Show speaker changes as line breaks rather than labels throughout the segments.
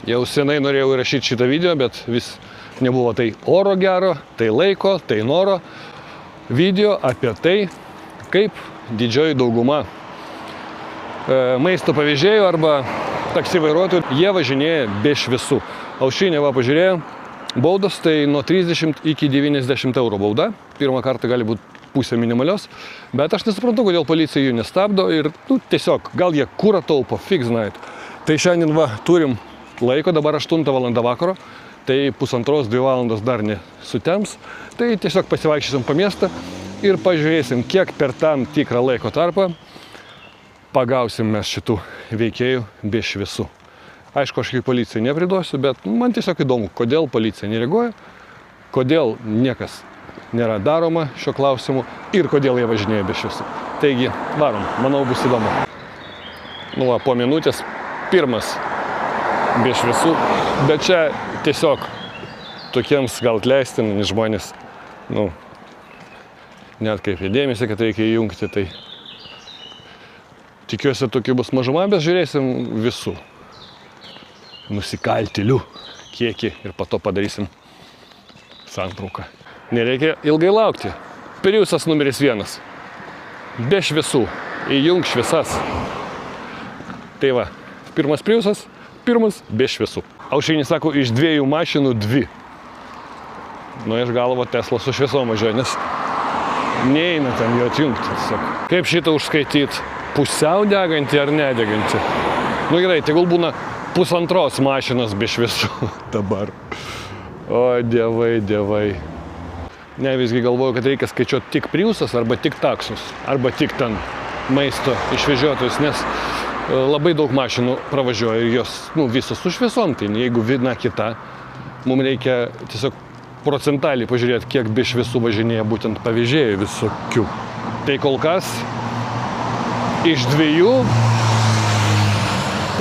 Jau senai norėjau įrašyti šitą video, bet vis nebuvo tai oro gero, tai laiko, tai noro. Video apie tai, kaip didžioji dauguma maisto pavežėjų arba taksi vairuotojų, jie važinėja be šviesų. Aušrinė va pažiūrėjo, baudos tai nuo 30 iki 90 eurų bauda. Pirmą kartą gali būti pusė minimalios, bet aš nesuprantu, kodėl policija jų nestabdo ir tiesiog, gal jie kurą taupo, fiks znait. Tai šiandien va turim laiko, dabar 8 valanda vakaro, tai 1,5–2 valandos dar nesutems. Tai tiesiog pasivaikščiosim po miestą ir pažiūrėsim, kiek per tam tikrą laiko tarpą pagausim mes šitų veikėjų be šviesų. Aišku, aš kaip policijai nepriduosiu, bet man tiesiog įdomu, kodėl policija nereaguoja, kodėl niekas nėra daroma šio klausimu ir kodėl jie važinėja be šviesų. Taigi, varom, manau, bus įdomu. Nu, va, po minutės pirmas be šviesų, bet čia tiesiog tokiems gal atleistini žmonės, net kaip įdėmėsi, kad reikia įjungti, tai tikiuosi tokių bus mažuma, bet žiūrėsim visų nusikaltėlių kiekį ir po to padarysim santrauką. Nereikia ilgai laukti. Priusas numeris 1. Be šviesų. Įjung šviesas. Tai va, pirmas Priusas, pirmas be šviesų. Aušrinė sako, iš 2 mašinų 2. Nu, iš galvo Tesla su šviesom važiuoja, nes neina ten jo atjungti. Kaip šitą užskaityti? Pusiau degantį ar nedegantį? Nu gerai, tegul būna 1,5 mašinos be šviesų dabar. O, dievai. Ne, visgi galvoju, kad reikia skaičiuoti tik Priusas arba tik taksus, arba tik ten maisto išvežiotojus, nes labai daug mašinų pravažiuoja ir jos, visos su šviesom, tai jeigu viena kita, mums reikia tiesiog procentaliai pažiūrėti, kiek be šviesų važinėja būtent pavežėjų visokių. Tai kol kas iš 2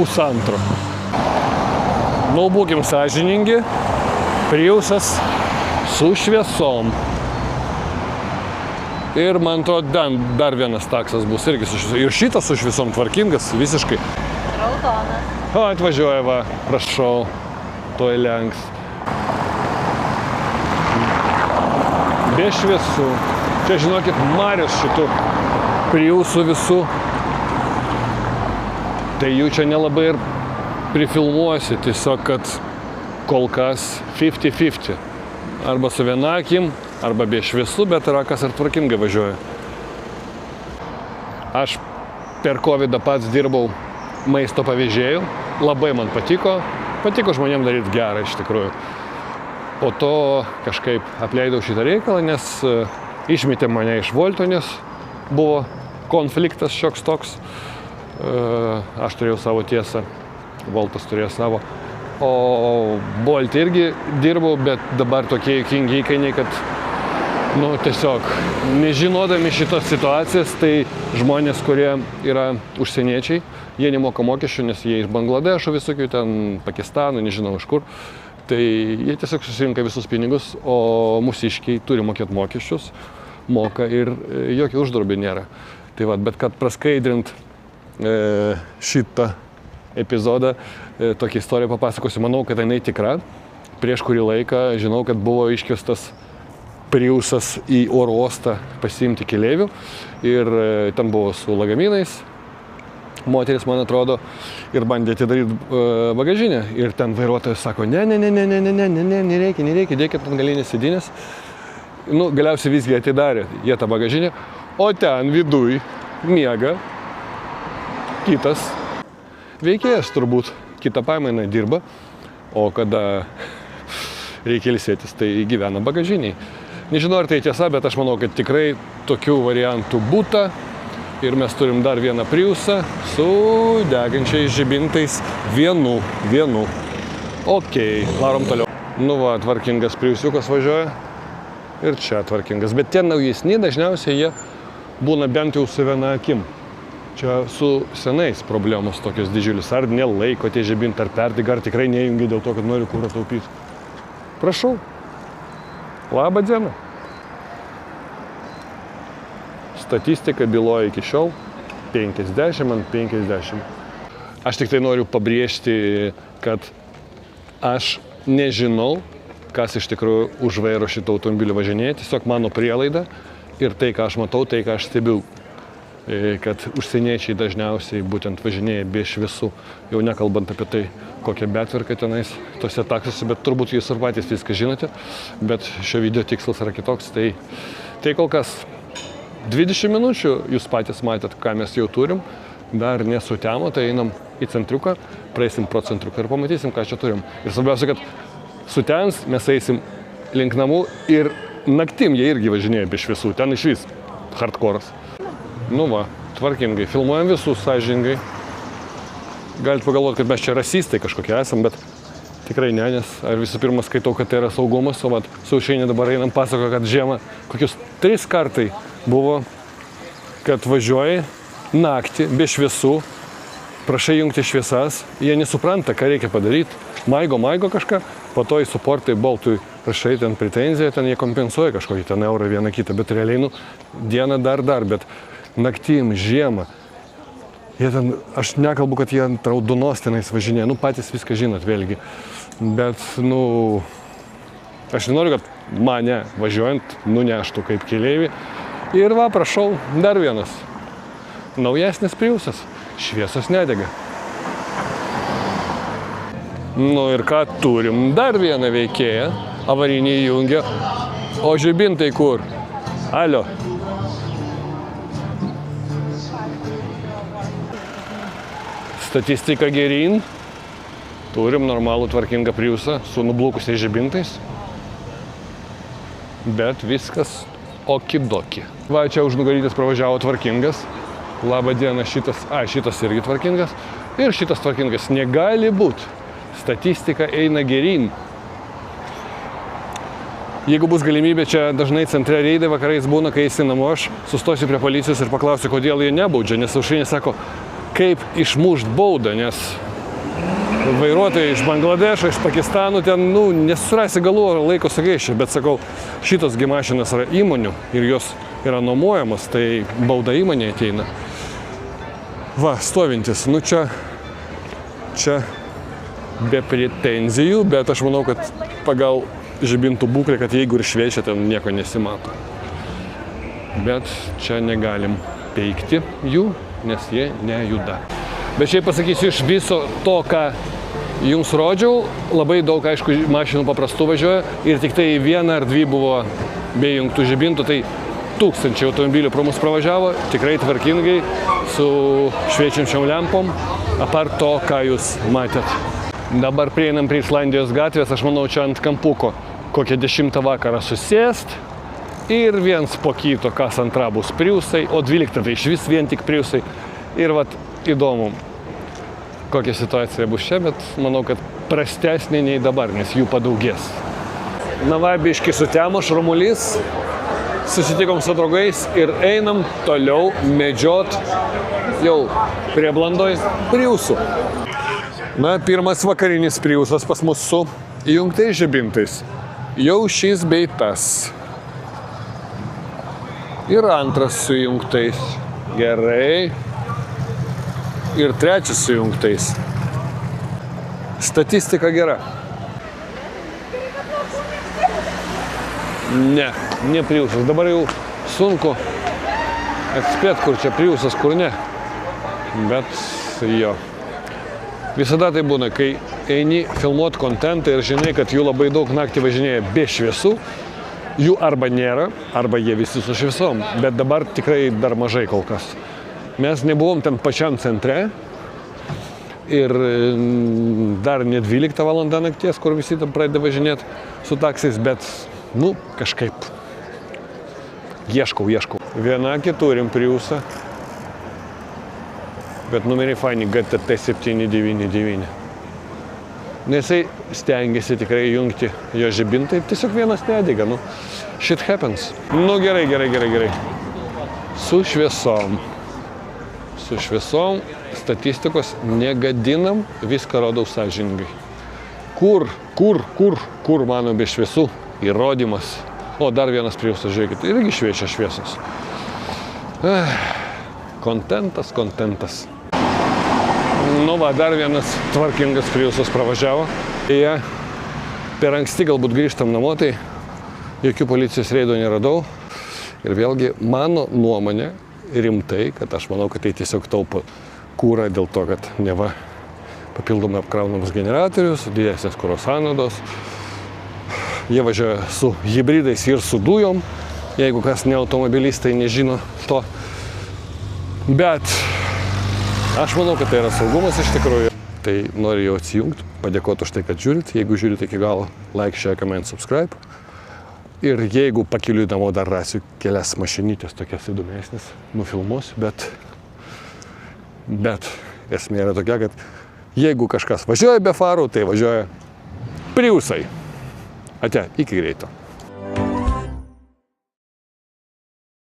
1,5. Nu, būkim sąžiningi, Priusas su šviesom. Ir man atrodo, dar vienas taksas bus irgi su šviesom. Ir šitas su šviesom tvarkingas, visiškai.
Raudonas.
O, atvažiuoja, va, prašau, toj lenks. Be šviesų. Čia, žinokit, marios šitų Priusų visų. Tai jų čia nelabai ir prifilmuosi, tiesiog, kad kol kas 50-50. Arba su viena akim, arba be šviesų, bet yra kas ir tvarkingai važiuoja. Aš per COVID pats dirbau maisto pavežėjų, labai man patiko žmonėms daryti gerą iš tikrųjų. Po to kažkaip apleidau šitą reikalą, nes išmetė mane iš Wolto, nes buvo konfliktas šioks toks. Aš turėjau savo tiesą, Woltas turėjo savo. O Bolt irgi dirbau, bet dabar tokie juokingi įkainiai, kad, tiesiog nežinodami šitos situacijas, tai žmonės, kurie yra užsieniečiai, jie nemoka mokesčių, nes jie iš Bangladešo visokių, ten Pakistano, nežinau iš kur, tai jie tiesiog susirinka visus pinigus, o mūsiškiai turi mokėti mokesčius, moka ir jokio uždarbio nėra. Tai va, bet kad praskaidrint šitą epizodą, tokią istoriją papasakosiu. Manau, kad jinai tikra. Prieš kurį laiką žinau, kad buvo iškviestas Priusas į oro uostą pasiimti keleivių ir ten buvo su lagaminais. Moteris, man atrodo, ir bandė atidaryti bagažinę. Ir ten vairuotojas sako, nereikia, dėkit ant galinės sėdynės. Galiausiai visgi atidarė jie tą bagažinę, o ten viduj miega kitas veikėjas turbūt, kitą pamainą dirba, o kada reikia ilsėtis, tai gyvena bagažiniai. Nežinau, ar tai tiesa, bet aš manau, kad tikrai tokių variantų būta. Ir mes turim dar vieną Priusą su degančiais žibintais vienu. Ok, varom toliau. Va, tvarkingas Priusiukas važiuoja. Ir čia tvarkingas. Bet tie naujesni dažniausiai jie būna bent jau su viena akim. Čia su senais problemos tokios didžiulis. Ar nelaiko tie žibintai, ar perdega, ar tikrai nejungi dėl to, kad nori kurą taupyti. Prašau. Labą dieną. Statistika byloja iki šiol 50 ant 50. Aš tik tai noriu pabrėžti, kad Aš nežinau, kas iš tikrųjų už vairo šito automobilio važinėja, tiesiog mano prielaida ir tai, ką aš matau, tai, ką aš stebiu, kad užsieniečiai dažniausiai būtent važinėja be šviesų, jau nekalbant apie tai, kokia betvarka tenais tose taksiuose, bet turbūt jūs ir patys viską žinote, bet šio video tikslas yra kitoks, tai kol kas 20 minučių jūs patys matėt, ką mes jau turim, dar nesutemo, tai einam į centriuką, praeisim pro centriuką ir pamatysim, ką čia turim. Ir svarbiausia, kad sutens, mes eisim link namų ir naktim jie irgi važinėja be šviesų, ten išvis hardcore'as. Nu va, tvarkingai, filmuojam visus sąžiningai. Galite pagalvoti, kad mes čia rasistai kažkokie esam, bet tikrai ne, nes ar visų pirma skaitau, kad tai yra saugumas, o vat Saušinė dabar einam pasako, kad žiemą kokius 3 kartai buvo, kad važiuoji naktį be šviesų, prašai jungti šviesas, jie nesupranta, ką reikia padaryti, maigo kažką, po to į suportai boltui prašai ten pretenziją, ten jie kompensuoja kažkokį ten eurą vieną kitą, bet realiai, dieną dar, bet naktim, žiemą, jie ten, aš nekalbu, kad jie ant raudonos tenais važinėja, patys viską žinot vėlgi, bet, aš nenoriu, kad mane važiuojant nuneštų kaip keleivį. Ir va, prašau, dar vienas. Naujesnis Priusas. Šviesos nedega. Nu ir ką turim? Dar vieną veikėją. Avarinį įjungia. O žibintai kur? Alio. Statistika geryn. Turim normalų tvarkingą Priusą su nublukusiais žibintais. Bet viskas okidoki. Va, čia užnugarytis pravažiavo tvarkingas. Labą dieną, šitas irgi tvarkingas. Ir šitas tvarkingas. Negali būti. Statistika eina geryn. Jeigu bus galimybė, čia dažnai centre reidai vakarais būna, kai esi namo, aš sustosiu prie policijos ir paklausiu, kodėl jie nebaudžia. Nes Saušinė sako, kaip išmušt baudą, nes vairuotojai iš Bangladešo, iš Pakistano, ten, nesurasi galų ar laiko sugaišę, bet sakau, šitos mašinos yra įmonių ir jos yra nuomojamos, tai bauda įmonė ateina. Va, stovintis, čia be pretenzijų, bet aš manau, kad pagal žibintų būklę, kad jeigu ir šviečia, ten nieko nesimato. Bet čia negalim peikti jų, nes jie nejuda. Bet šiaip pasakysiu, iš viso to, ką jums rodžiau, labai daug, aišku, mašinų paprastų važiuoja ir tik tai 1 ar 2 buvo be jungtų žibintų, tai 1000 automobilių pro mus pravažiavo, tikrai tvarkingai, su šviečiančiom lempom, apart to, ką jūs matėt. Dabar prieinam prie Islandijos gatvės, aš manau, čia ant kampuko kokią 10 vakarą susėst ir viens po kito, kas antra bus Priusai, o 12 tai iš vis vien tik Priusai. Ir vat įdomu, kokia situacija bus čia, bet manau, kad prastesnė nei dabar, nes jų padaugės. Na va, biški sutemo šurmulys, susitikom su draugais ir einam toliau medžiot jau prie Blandoj Priusų. Na, pirmas vakarinis Priusas pas mus su įjungtais žibintais. Jau šis bei tas. Ir antras su įjungtais. Gerai. Ir trečias su įjungtais. Statistika gera. Ne Priusas. Dabar jau sunku atspėti, kur čia Priusas, kur ne. Bet jo. Visada tai būna, kai eini filmuoti kontentą ir žinai, kad jų labai daug naktį važinėja be šviesų, jų arba nėra, arba jie visi su šviesom. Bet dabar tikrai dar mažai kol kas. Mes nebuvom ten pačiam centre ir dar ne 12 valandą nakties, kur visi tam pradeda važinėti su taksais, bet, kažkaip ieškau. Vienakį turim Priusą, bet numeriai faini GTT 799. Jisai stengiasi tikrai jungti jo žibintai, tiesiog vienas nedega, shit happens. Gerai. Su šviesom, statistikos negadinam, viską rodau sąžiningai. Kur mano be šviesų įrodymas. O, dar vienas Priusas, žiūrėkit, irgi šviečia šviesos. Kontentas. Dar vienas tvarkingas Priusas pravažiavo. Jie Per anksti galbūt grįžtam namo, tai jokių policijos reidų neradau. Ir vėlgi mano nuomonė rimtai, kad aš manau, kad tai tiesiog taupo kūrą dėl to, kad neva papildomai apkraunamas generatorius, didesnės kuro sąnaudos. Jie važiuoja su hibridais ir su dujom, jeigu kas ne automobilistai nežino to. Bet aš manau, kad tai yra saugumas iš tikrųjų. Tai noriu jau atsijungti, padėkoti už tai, kad žiūrit. Jeigu žiūrit iki galo, like, share, comment, subscribe. Ir jeigu pakeliui namo dar rasiu kelias mašinytės tokias įdomesnės, nufilmuosiu, bet esmė yra tokia, kad jeigu kažkas važiuoja be farų, tai važiuoja Priusai. Ate, iki greito.